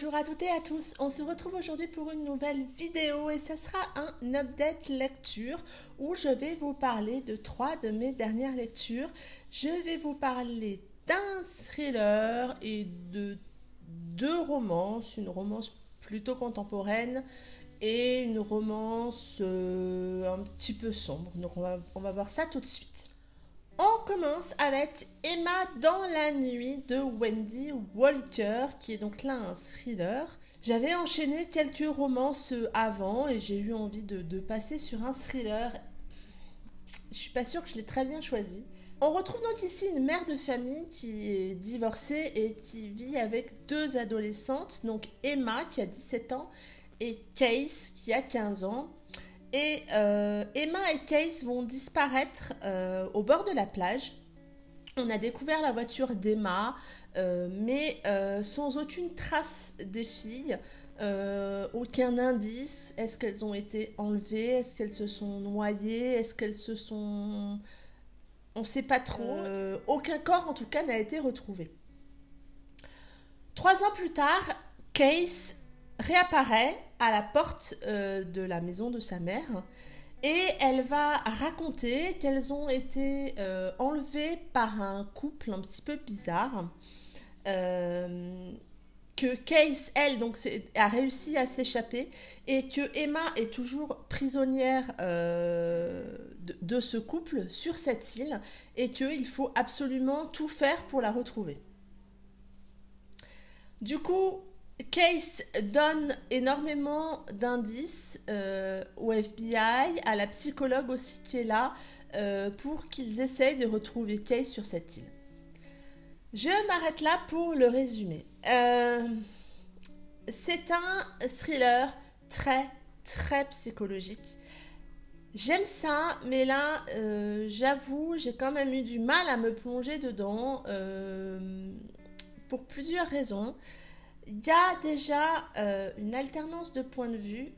Bonjour à toutes et à tous, on se retrouve aujourd'hui pour une nouvelle vidéo et ça sera un update lecture où je vais vous parler de 3 de mes dernières lectures. Je vais vous parler d'un thriller et de 2 romances, une romance plutôt contemporaine et une romance un petit peu sombre. Donc on va voir ça tout de suite. On commence avec Emma dans la nuit de Wendy Walker, qui est donc là un thriller. J'avais enchaîné quelques romances avant et j'ai eu envie de passer sur un thriller. Je suis pas sûre que je l'ai très bien choisi. On retrouve donc ici une mère de famille qui est divorcée et qui vit avec 2 adolescentes, donc Emma qui a 17 ans et Case qui a 15 ans. Et Emma et Case vont disparaître au bord de la plage. On a découvert la voiture d'Emma, mais sans aucune trace des filles, aucun indice. Est-ce qu'elles ont été enlevées? Est-ce qu'elles se sont noyées? Est-ce qu'elles se sont... On ne sait pas trop. Aucun corps en tout cas n'a été retrouvé. 3 ans plus tard, Case réapparaît à la porte de la maison de sa mère et elle va raconter qu'elles ont été enlevées par un couple un petit peu bizarre, que Case, elle, donc, a réussi à s'échapper et que Emma est toujours prisonnière de ce couple sur cette île et qu'il faut absolument tout faire pour la retrouver. Du coup, Case donne énormément d'indices au FBI, à la psychologue aussi qui est là, pour qu'ils essayent de retrouver Case sur cette île. Je m'arrête là pour le résumé. C'est un thriller très très psychologique. J'aime ça, mais là, j'avoue, j'ai quand même eu du mal à me plonger dedans pour plusieurs raisons. Il y a déjà une alternance de points de vue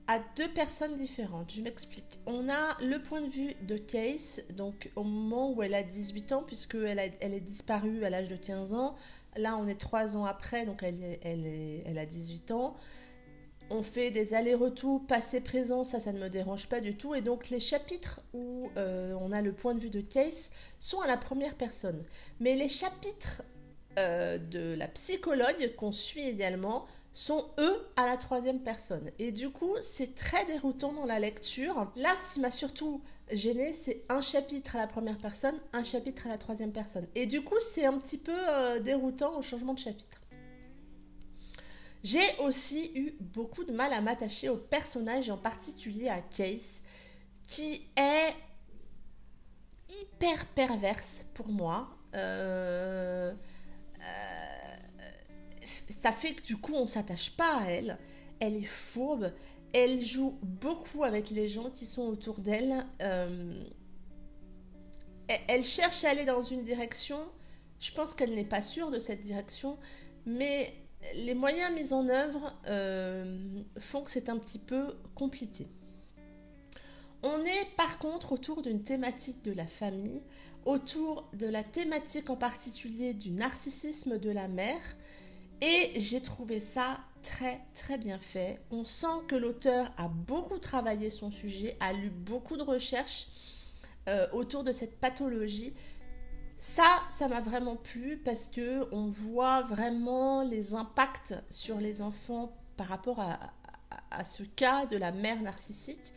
à 2 personnes différentes. Je m'explique. On a le point de vue de Case, donc au moment où elle a 18 ans, puisqu'elle est disparue à l'âge de 15 ans. Là, on est 3 ans après, donc elle a 18 ans. On fait des allers-retours passé-présent, ça ne me dérange pas du tout. Et donc, les chapitres où on a le point de vue de Case sont à la première personne. Mais les chapitres de la psychologue qu'on suit également sont eux à la 3e personne et du coup c'est très déroutant dans la lecture. Là, ce qui m'a surtout gêné, c'est un chapitre à la première personne, un chapitre à la 3e personne et du coup c'est un petit peu déroutant au changement de chapitre. J'ai aussi eu beaucoup de mal à m'attacher au personnage, en particulier à Case, qui est hyper perverse pour moi. Ça fait que du coup on s'attache pas à elle. Elle est fourbe, elle joue beaucoup avec les gens qui sont autour d'elle. Elle cherche à aller dans une direction. Je pense qu'elle n'est pas sûre de cette direction, mais les moyens mis en œuvre font que c'est un petit peu compliqué. On est par contre autour d'une thématique de la famille, autour de la thématique en particulier du narcissisme de la mère. Et j'ai trouvé ça très très bien fait. On sent que l'auteur a beaucoup travaillé son sujet, a lu beaucoup de recherches autour de cette pathologie. Ça m'a vraiment plu parce qu'on voit vraiment les impacts sur les enfants par rapport à ce cas de la mère narcissique.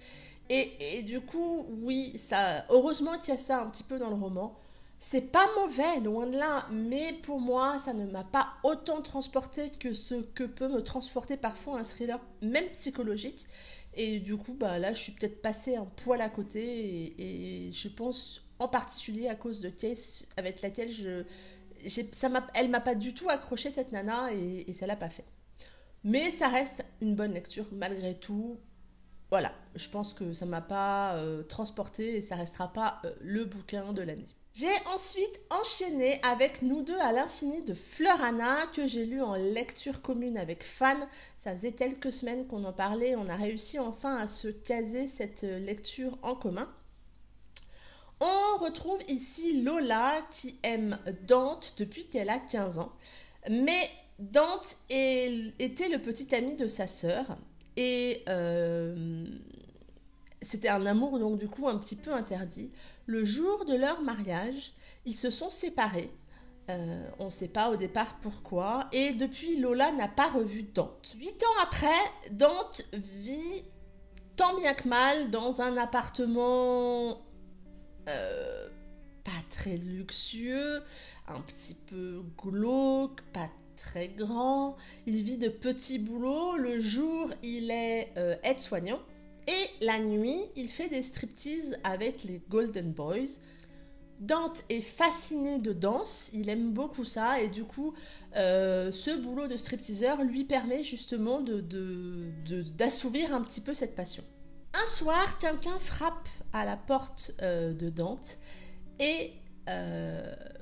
Et du coup, oui, heureusement qu'il y a ça un petit peu dans le roman. C'est pas mauvais, loin de là, mais pour moi, ça ne m'a pas autant transporté que ce que peut me transporter parfois un thriller, même psychologique. Et du coup, là, je suis peut-être passée un poil à côté, et je pense en particulier à cause de Case, avec laquelle elle m'a pas du tout accroché cette nana, et ça l'a pas fait. Mais ça reste une bonne lecture malgré tout. Voilà, je pense que ça m'a pas transporté et ça restera pas le bouquin de l'année. J'ai ensuite enchaîné avec Nous deux à l'infini de Fleur Anna, que j'ai lu en lecture commune avec Fan. Ça faisait quelques semaines qu'on en parlait, on a réussi enfin à se caser cette lecture en commun. On retrouve ici Lola qui aime Dante depuis qu'elle a 15 ans. Mais Dante était le petit ami de sa sœur et c'était un amour donc du coup un petit peu interdit. Le jour de leur mariage, ils se sont séparés. On ne sait pas au départ pourquoi. Et depuis, Lola n'a pas revu Dante. 8 ans après, Dante vit tant bien que mal dans un appartement pas très luxueux, un petit peu glauque, pas très grand. Il vit de petits boulots. Le jour, il est aide-soignant. Et la nuit, il fait des striptease avec les Golden Boys. Dante est fasciné de danse, il aime beaucoup ça, et du coup, ce boulot de stripteaseur lui permet justement d'assouvir un petit peu cette passion. Un soir, quelqu'un frappe à la porte de Dante, et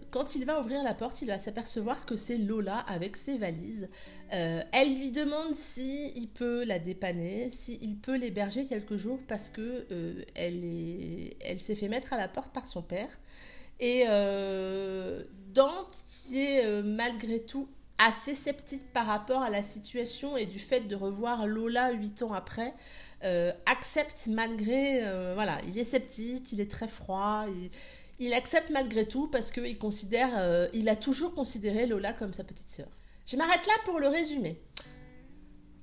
quand il va ouvrir la porte, il va s'apercevoir que c'est Lola avec ses valises. Elle lui demande s'il peut la dépanner, s'il peut l'héberger quelques jours parce que elle s'est fait mettre à la porte par son père. Et Dante, qui est malgré tout assez sceptique par rapport à la situation et du fait de revoir Lola 8 ans après, accepte malgré... voilà, il est sceptique, il est très froid, il accepte malgré tout parce qu'il considère, il a toujours considéré Lola comme sa petite sœur. Je m'arrête là pour le résumé.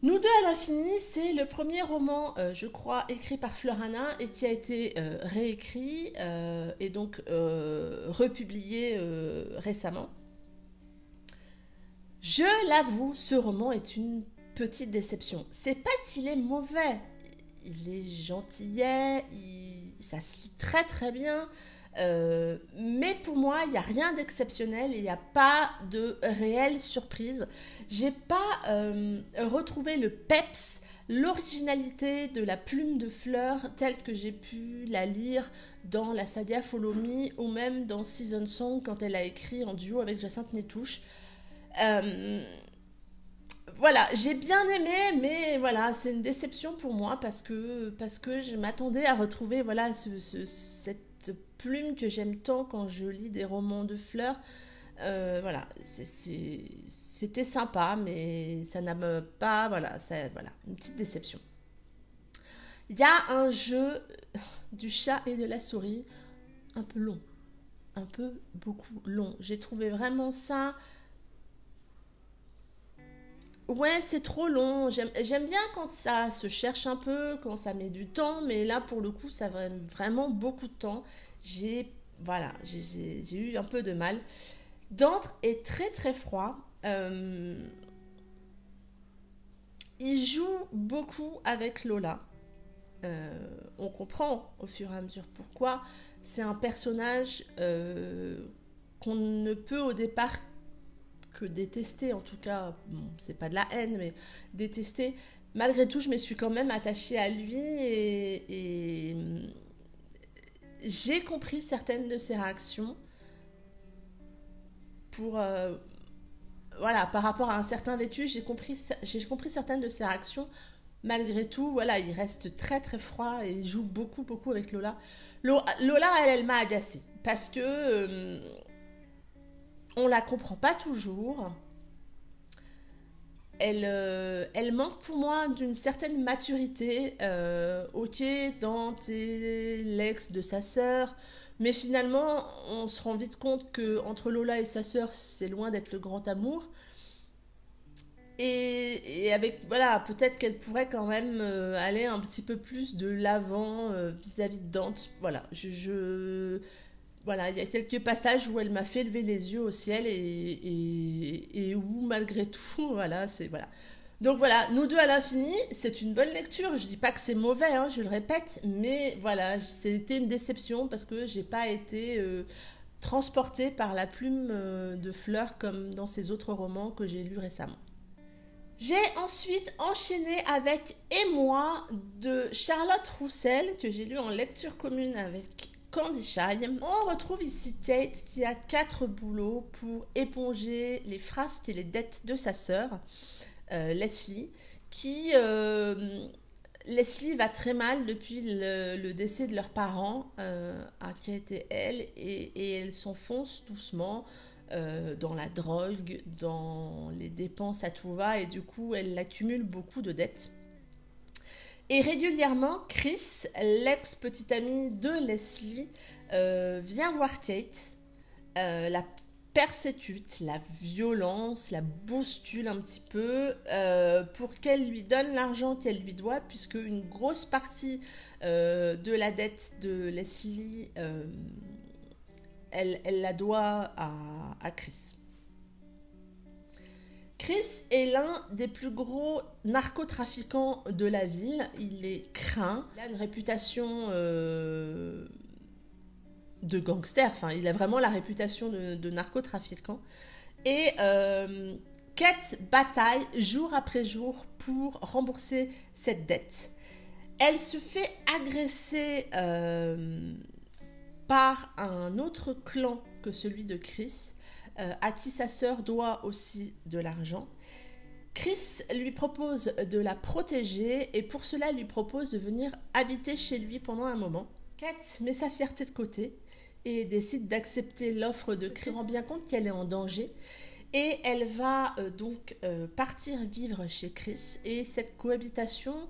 Nous deux à l'infini, c'est le premier roman, je crois, écrit par Fleur Hanin et qui a été réécrit et donc republié récemment. Je l'avoue, ce roman est une petite déception. C'est pas qu'il est mauvais, il est gentillet, ça se lit très très bien. Mais pour moi, il n'y a rien d'exceptionnel, il n'y a pas de réelle surprise. J'ai pas retrouvé le peps, l'originalité de la plume de Fleur telle que j'ai pu la lire dans la saga Follow Me ou même dans Season Song quand elle a écrit en duo avec Jacinthe Nétouche. Voilà, j'ai bien aimé, mais voilà, c'est une déception pour moi parce que je m'attendais à retrouver voilà cette plume que j'aime tant quand je lis des romans de Fleur. Voilà, c'était sympa, mais ça n'a pas, voilà, une petite déception. Il y a un jeu du chat et de la souris un peu long, un peu beaucoup long. J'ai trouvé vraiment ça. Ouais, c'est trop long. J'aime bien quand ça se cherche un peu, quand ça met du temps, mais là, pour le coup, ça va vraiment beaucoup de temps. Voilà, j'ai eu un peu de mal. Dante est très très froid. Il joue beaucoup avec Lola. On comprend au fur et à mesure pourquoi. C'est un personnage qu'on ne peut au départ que détester, en tout cas, bon, c'est pas de la haine, mais détester. Malgré tout, je me suis quand même attachée à lui et j'ai compris certaines de ses réactions pour voilà, par rapport à un certain vêtu, j'ai compris certaines de ses réactions. Malgré tout, voilà, il reste très très froid et il joue beaucoup beaucoup avec Lola. Lola, elle m'a agacée parce que on la comprend pas toujours. Elle manque pour moi d'une certaine maturité. Ok, Dante est l'ex de sa sœur, mais finalement, on se rend vite compte que entre Lola et sa sœur, c'est loin d'être le grand amour. Et avec, voilà, peut-être qu'elle pourrait quand même aller un petit peu plus de l'avant vis-à-vis de Dante. Voilà, voilà, il y a quelques passages où elle m'a fait lever les yeux au ciel et où malgré tout, voilà, c'est voilà. Donc voilà, nous deux à l'infini, c'est une bonne lecture. Je dis pas que c'est mauvais, hein, je le répète, mais voilà, c'était une déception parce que j'ai pas été transportée par la plume de Fleur comme dans ses autres romans que j'ai lus récemment. J'ai ensuite enchaîné avec Et moi de Charlotte Roussel que j'ai lu en lecture commune avec Candy Shy. On retrouve ici Kate qui a 4 boulots pour éponger les frasques et les dettes de sa sœur, Leslie, Leslie va très mal depuis le décès de leurs parents, à Kate et elle, et elle s'enfonce doucement dans la drogue, dans les dépenses à tout va, et du coup, elle accumule beaucoup de dettes. Et régulièrement, Chris, l'ex-petite amie de Leslie, vient voir Kate, la persécute, la violence, la bouscule un petit peu pour qu'elle lui donne l'argent qu'elle lui doit, puisque une grosse partie de la dette de Leslie, elle la doit à Chris. Chris est l'un des plus gros narcotrafiquants de la ville. Il est craint. Il a une réputation de gangster. Enfin, il a vraiment la réputation de narcotrafiquant. Et Kate bataille jour après jour pour rembourser cette dette. Elle se fait agresser par un autre clan que celui de Chris, à qui sa sœur doit aussi de l'argent. Chris lui propose de la protéger et pour cela lui propose de venir habiter chez lui pendant un moment. Kate met sa fierté de côté et décide d'accepter l'offre de Chris. Elle se rend bien compte qu'elle est en danger et elle va donc partir vivre chez Chris et cette cohabitation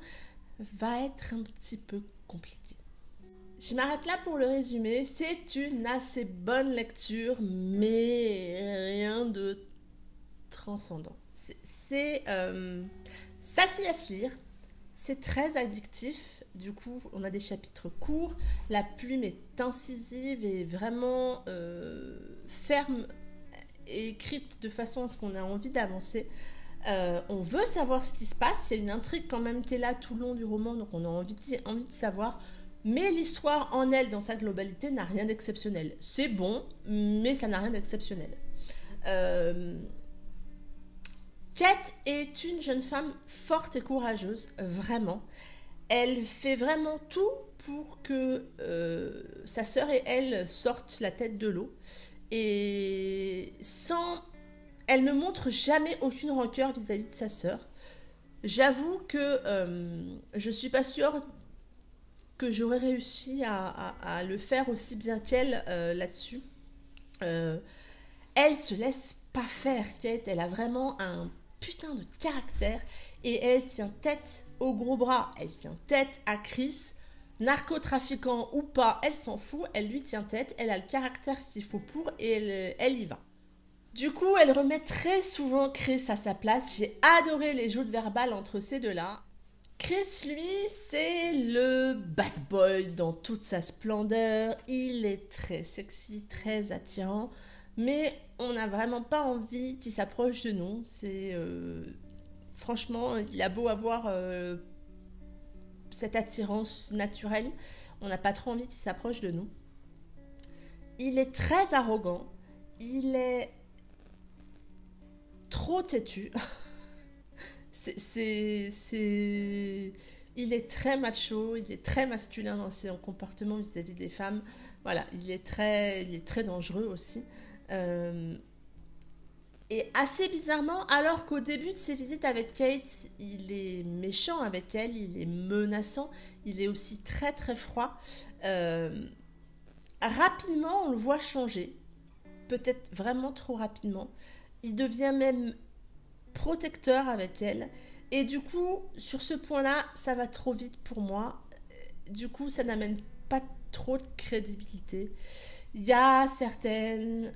va être un petit peu compliquée. Je m'arrête là pour le résumé. C'est une assez bonne lecture, mais rien de transcendant. Ça c'est à se lire. C'est très addictif. Du coup, on a des chapitres courts. La plume est incisive et vraiment ferme et écrite de façon à ce qu'on ait envie d'avancer. On veut savoir ce qui se passe. Il y a une intrigue quand même qui est là tout le long du roman, donc on a envie de savoir. Mais l'histoire en elle, dans sa globalité, n'a rien d'exceptionnel. C'est bon, mais ça n'a rien d'exceptionnel. Kate est une jeune femme forte et courageuse, vraiment. Elle fait vraiment tout pour que sa sœur et elle sortent la tête de l'eau. Et elle ne montre jamais aucune rancœur vis-à-vis de sa sœur. J'avoue que je suis pas sûre que j'aurais réussi à le faire aussi bien qu'elle là-dessus. Elle se laisse pas faire, Kate. Elle a vraiment un putain de caractère et elle tient tête au gros bras. Elle tient tête à Chris, narcotrafiquant ou pas, elle s'en fout. Elle lui tient tête. Elle a le caractère qu'il faut pour et elle y va. Du coup, elle remet très souvent Chris à sa place. J'ai adoré les joutes verbales entre ces deux-là. Chris, lui, c'est le bad boy dans toute sa splendeur. Il est très sexy, très attirant, mais on n'a vraiment pas envie qu'il s'approche de nous. Franchement, il a beau avoir cette attirance naturelle, on n'a pas trop envie qu'il s'approche de nous. Il est très arrogant, il est trop têtu. Il est très macho, il est très masculin dans ses comportements vis-à-vis des femmes. Voilà, il est très dangereux aussi. Et assez bizarrement, alors qu'au début de ses visites avec Kate, il est méchant avec elle, il est menaçant, il est aussi très très froid. Rapidement, on le voit changer, peut-être vraiment trop rapidement. Il devient même protecteur avec elle et du coup sur ce point là ça va trop vite pour moi, du coup ça n'amène pas trop de crédibilité. Il y a certaines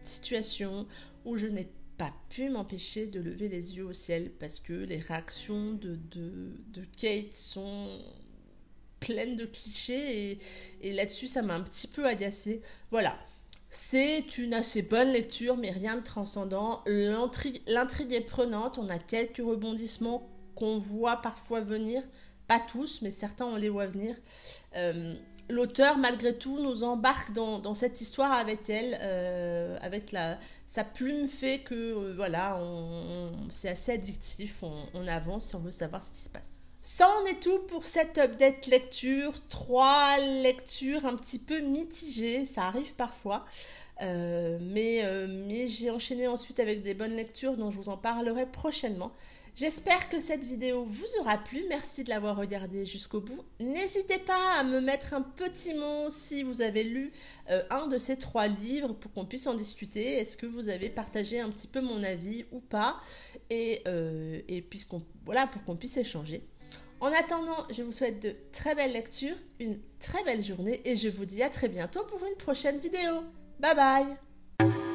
situations où je n'ai pas pu m'empêcher de lever les yeux au ciel parce que les réactions de Kate sont pleines de clichés et là-dessus ça m'a un petit peu agacée. Voilà. C'est une assez bonne lecture, mais rien de transcendant. L'intrigue est prenante, on a quelques rebondissements qu'on voit parfois venir, pas tous, mais certains on les voit venir. L'auteur, malgré tout, nous embarque dans cette histoire avec elle, avec sa plume fait que voilà, c'est assez addictif, on avance si on veut savoir ce qui se passe. Ça en est tout pour cette update lecture. 3 lectures un petit peu mitigées, ça arrive parfois. Mais j'ai enchaîné ensuite avec des bonnes lectures dont je vous en parlerai prochainement. J'espère que cette vidéo vous aura plu. Merci de l'avoir regardée jusqu'au bout. N'hésitez pas à me mettre un petit mot si vous avez lu un de ces 3 livres pour qu'on puisse en discuter. Est-ce que vous avez partagé un petit peu mon avis ou pas? Et voilà, pour qu'on puisse échanger. En attendant, je vous souhaite de très belles lectures, une très belle journée et je vous dis à très bientôt pour une prochaine vidéo. Bye bye!